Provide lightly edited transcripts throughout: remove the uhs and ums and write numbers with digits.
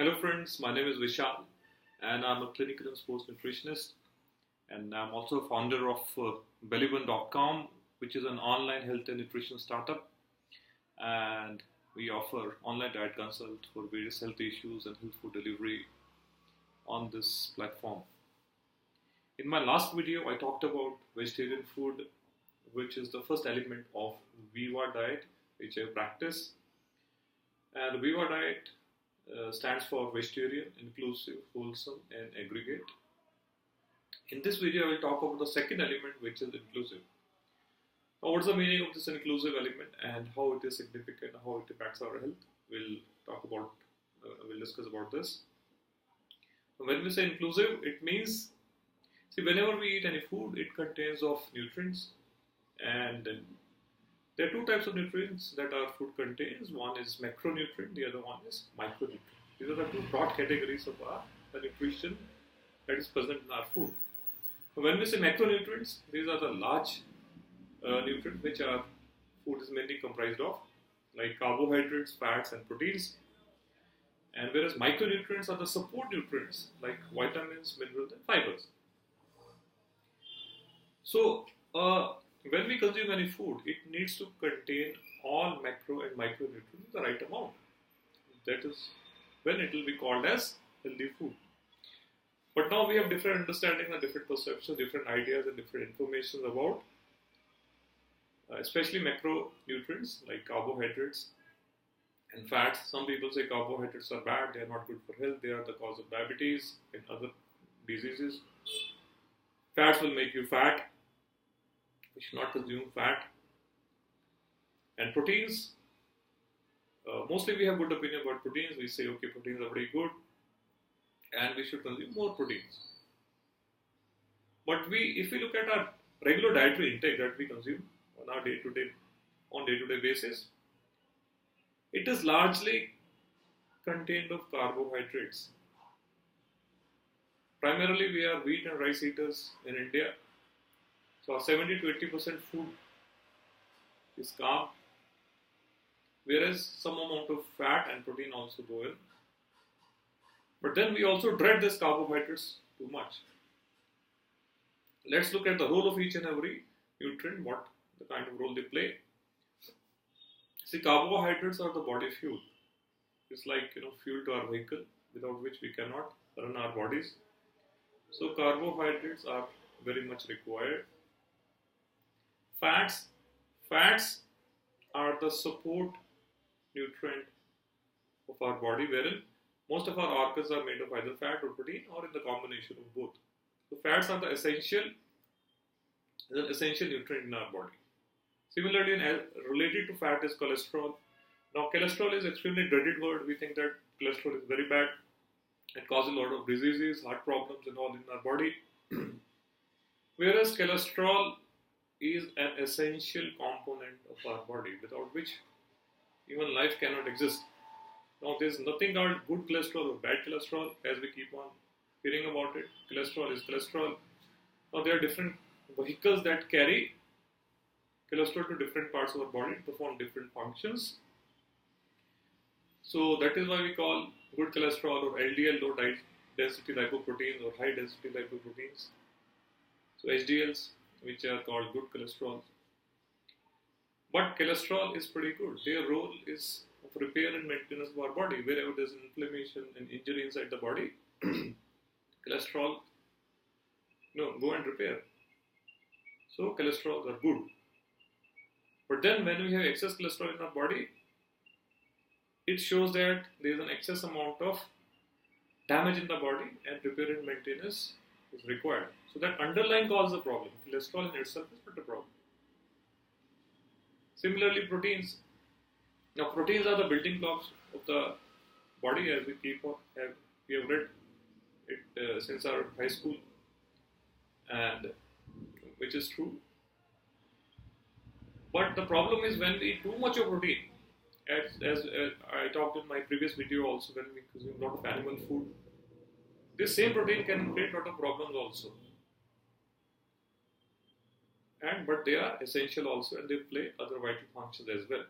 Hello friends, my name is Vishal and I'm a clinical and sports nutritionist, and I'm also a founder of Bellyburn.com, which is an online health and nutrition startup, and we offer online diet consult for various health issues and health food delivery on this platform. In my last video I talked about vegetarian food, which is the first element of VIWA diet which I practice, and the VIWA diet stands for vegetarian, inclusive, wholesome and aggregate. In this video I will talk about the second element, which is inclusive. Now, what's the meaning of this inclusive element and how it is significant, how it impacts our health? We'll discuss about this. When we say inclusive, it means, whenever we eat any food, it contains of nutrients, and there are two types of nutrients that our food contains. One is macronutrient, the other one is micronutrient. These are the two broad categories of the nutrition that is present in our food. When we say macronutrients, these are the large nutrients which our food is mainly comprised of, like carbohydrates, fats and proteins. And whereas micronutrients are the support nutrients like vitamins, minerals and fibers. So, when we consume any food, it needs to contain all macro and micronutrients in the right amount. That is when it will be called as healthy food. But now we have different understanding and different perceptions, different ideas and different information about especially macronutrients like carbohydrates and fats. Some people say carbohydrates are bad, they are not good for health, they are the cause of diabetes and other diseases. Fats will make you fat. We should not consume fat. And proteins, mostly we have good opinion about proteins. We say, okay, proteins are very good and we should consume more proteins. But if we look at our regular dietary intake that we consume on our day-to-day basis, it is largely contained of carbohydrates. Primarily we are wheat and rice eaters in India. So our 70 to 80% food is carb, whereas some amount of fat and protein also go in. But then we also dread these carbohydrates too much. Let's look at the role of each and every nutrient, what the kind of role they play. See, carbohydrates are the body fuel. It's like fuel to our vehicle, without which we cannot run our bodies. So carbohydrates are very much required. Fats are the support nutrient of our body, wherein most of our organs are made of either fat or protein or in the combination of both. So fats are the essential nutrient in our body. Similarly, related to fat is cholesterol. Now, cholesterol is extremely dreaded word. We think that cholesterol is very bad. It causes a lot of diseases, heart problems and all in our body. Whereas cholesterol is an essential component of our body, without which even life cannot exist. Now, there is nothing called good cholesterol or bad cholesterol, as we keep on hearing about it. Cholesterol is cholesterol. Now, there are different vehicles that carry cholesterol to different parts of our body to perform different functions. So, that is why we call good cholesterol or LDL, low density lipoproteins, or high density lipoproteins. So, HDLs, which are called good cholesterol. But cholesterol is pretty good. Their role is of repair and maintenance of our body. Wherever there is inflammation and injury inside the body, cholesterol go and repair. So cholesterol are good. But then when we have excess cholesterol in our body, it shows that there is an excess amount of damage in the body and repair and maintenance is required. So that underlying cause the problem. Cholesterol in itself is not a problem. Similarly, proteins. Now, proteins are the building blocks of the body, as we have read it since our high school, and which is true. But the problem is when we eat too much of protein, as I talked in my previous video also, when we consume a lot of animal food, this same protein can create a lot of problems also. But they are essential also, and they play other vital functions as well.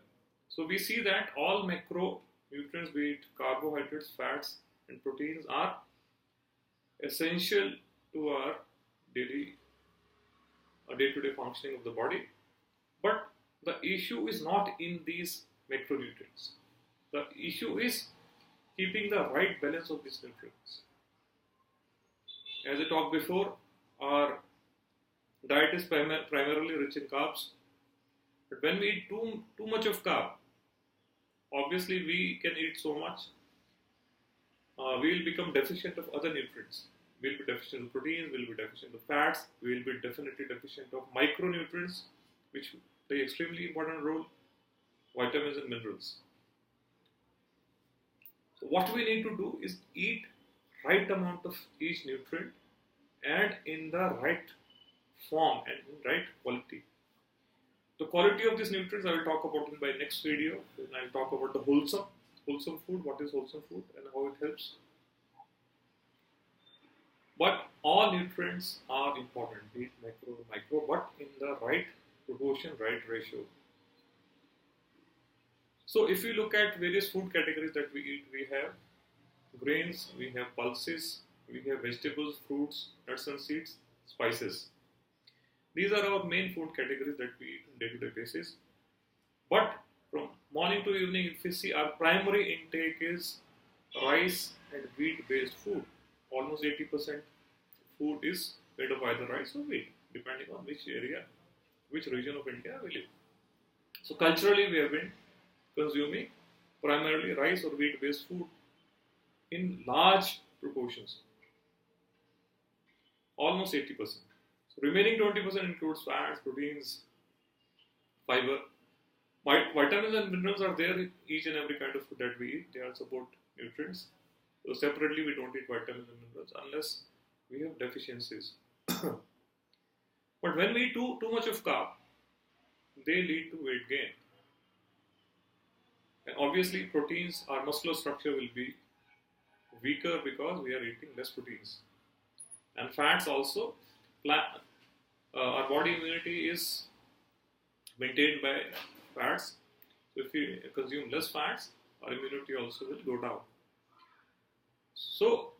So we see that all macronutrients, be it carbohydrates, fats and proteins are essential to our daily day-to-day functioning of the body. But the issue is not in these macronutrients. The issue is keeping the right balance of these nutrients. As I talked before, our diet is primarily rich in carbs. But when we eat too much of carb, obviously we can eat so much, we will become deficient of other nutrients. We will be deficient of proteins, we will be deficient of fats, we will be definitely deficient of micronutrients, which play extremely important role, vitamins and minerals. So what we need to do is eat right amount of each nutrient and in the right form and in right quality. The quality of these nutrients I will talk about in my next video. Then I will talk about the wholesome food, what is wholesome food and how it helps. But all nutrients are important, be it micro, but in the right proportion, right ratio. So if you look at various food categories that we eat, we have grains, we have pulses, we have vegetables, fruits, nuts and seeds, spices. These are our main food categories that we eat on day-to-day basis. But from morning to evening, if we see, our primary intake is rice and wheat-based food. Almost 80% food is made of either rice or wheat, depending on which area, which region of India we live. So culturally, we have been consuming primarily rice or wheat-based food in large proportions, almost 80%. So remaining 20% includes fats, proteins, fiber. Vitamins and minerals are there in each and every kind of food that we eat. They are support nutrients. So separately we don't eat vitamins and minerals unless we have deficiencies. But when we eat too much of carb, they lead to weight gain. And obviously proteins, our muscular structure will be weaker because we are eating less proteins. And fats also, our body immunity is maintained by fats. So if we consume less fats, our immunity also will go down. So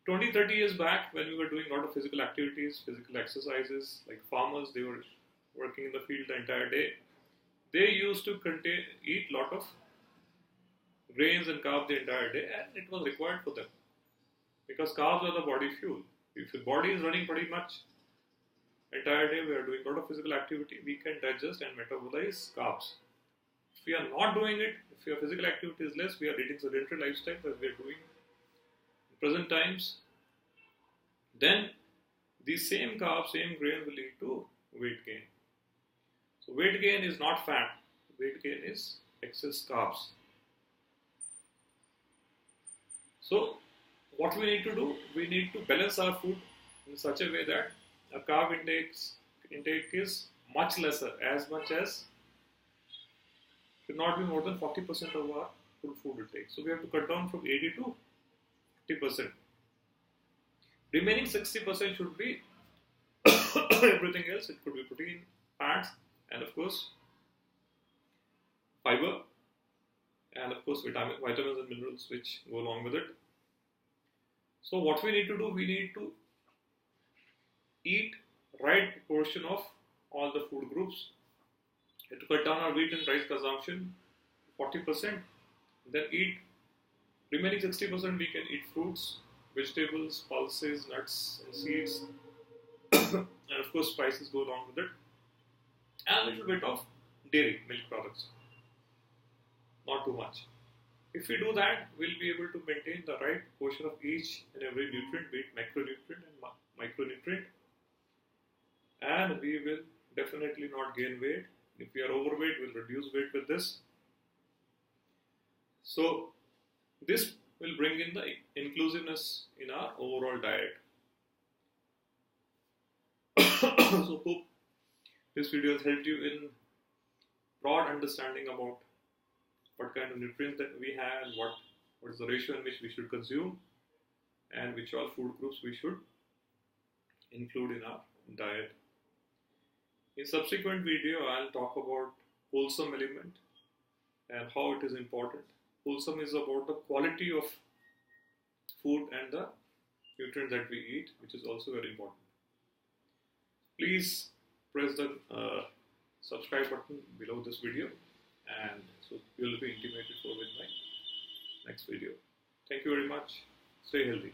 20-30 years back, when we were doing a lot of physical activities, physical exercises, like farmers, they were working in the field the entire day. They used to eat a lot of grains and carbs the entire day, and it was required for them because carbs are the body fuel. If your body is running pretty much entire day, we are doing a lot of physical activity, we can digest and metabolize carbs. If we are not doing it, if your physical activity is less, we are leading sedentary lifestyle as we are doing in present times, then these same carbs, same grain will lead to weight gain. So weight gain is not fat, weight gain is excess carbs. So what we need to do, we need to balance our food in such a way that our carb intake is much lesser, as much as should not be more than 40% of our full food intake. So we have to cut down from 80 to 50%. Remaining 60% should be everything else. It could be protein, fats, and of course fiber, and of course vitamins and minerals which go along with it. So what we need to do, we need to eat right portion of all the food groups. We have to cut down our wheat and rice consumption 40%. Then eat remaining 60%. We can eat fruits, vegetables, pulses, nuts and seeds, and of course spices go along with it, and a little bit of dairy, milk products. Not too much. If we do that, we'll be able to maintain the right portion of each and every nutrient, be it macronutrient and micronutrient, and we will definitely not gain weight. If we are overweight, we'll reduce weight with this. So this will bring in the inclusiveness in our overall diet. So hope this video has helped you in broad understanding about what kind of nutrients that we have and what is the ratio in which we should consume and which all food groups we should include in our diet. In subsequent video, I'll talk about wholesome element and how it is important. Wholesome is about the quality of food and the nutrients that we eat, which is also very important. Please press the subscribe button below this video, and so you will be intimated with my next video. Thank you very much. Stay healthy.